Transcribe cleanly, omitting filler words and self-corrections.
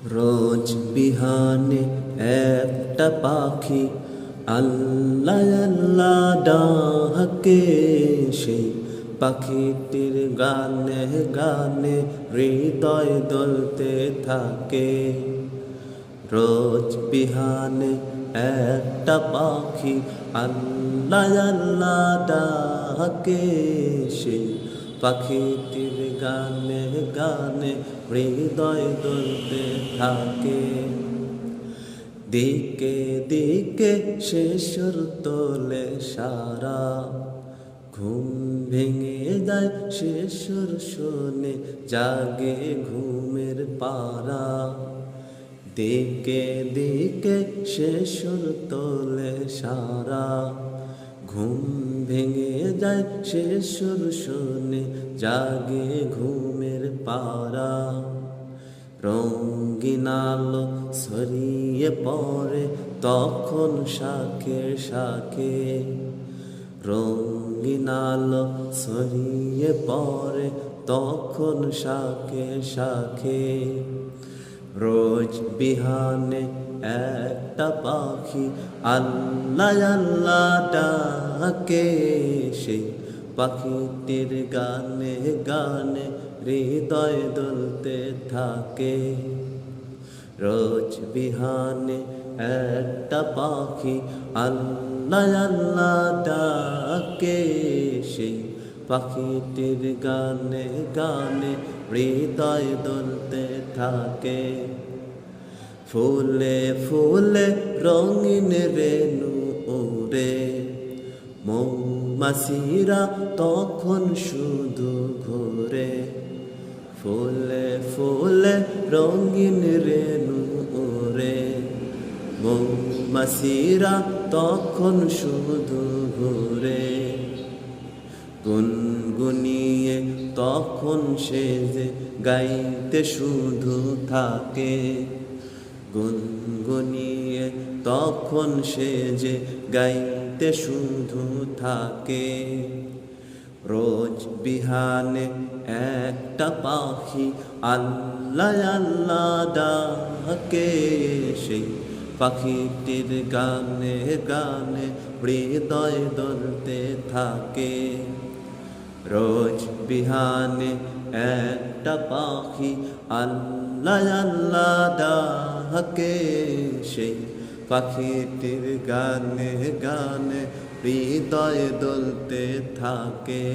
রোজ বিহানে একটা পাখি আল্লাহ আল্লাহ ডাকে, সেই পাখিটির গানে গানে হৃদয় দলতে থাকে। রোজ বিহানে একটা পাখি আল্লাহ আল্লাহ ডাকে, সেই পাখিটির গানে গানে হৃদয় দলতে থাকে। দিকে দিকে সে সুর তোলে সারা, ঘুম ভেঙে যায় সে সুর শুনে জাগে ঘুমের পারা। দিকে দিকে সে সুর তোলে সারা, ঘুম ভেঙে যায় সে সুর শুনে জাগে ঘুমের পারা। রঙিন আলো ছড়িয়ে পড়ে তখন শাখে শাখে, রঙিন আলো ছড়িয়ে পড়ে তখন শাখে শাখে। রোজ বিহানে একটা পাখি আল্লাহ আল্লাহ ডাকে, সেই পাখিটির গানে গানে হৃদয় দলতে থাকে। রোজ বিহানে একটা পাখি আল্লাহ আল্লাহ ডাকে, সেই পাখিটির গানে গানে হৃদয় দলতে থাকে। ফুলে ফুলে রঙিন রেণু ওড়ে, মৌমাছিরা তখন শুধু ঘোরে। ফুলে ফুলে রঙিন রেণু ওড়ে, মৌমাছিরা তখন শুধু ঘোরে। গুনগুনিয়ে তখন সে যে গাইতে শুধু থাকে, গুনগুনিয়ে তখন সে যে গাইতে শুধু থাকে। রোজ বিহানে একটা পাখি আল্লাহ আল্লাহ ডাকে, সেই পাখিটির গানে গানে হৃদয় দলতে থাকে। রোজ বিহানে একটা পাখি আল্লাহ আল্লাহ ডাকে, সেই পাখিটির গানে গানে হৃদয় দলতে থাকে।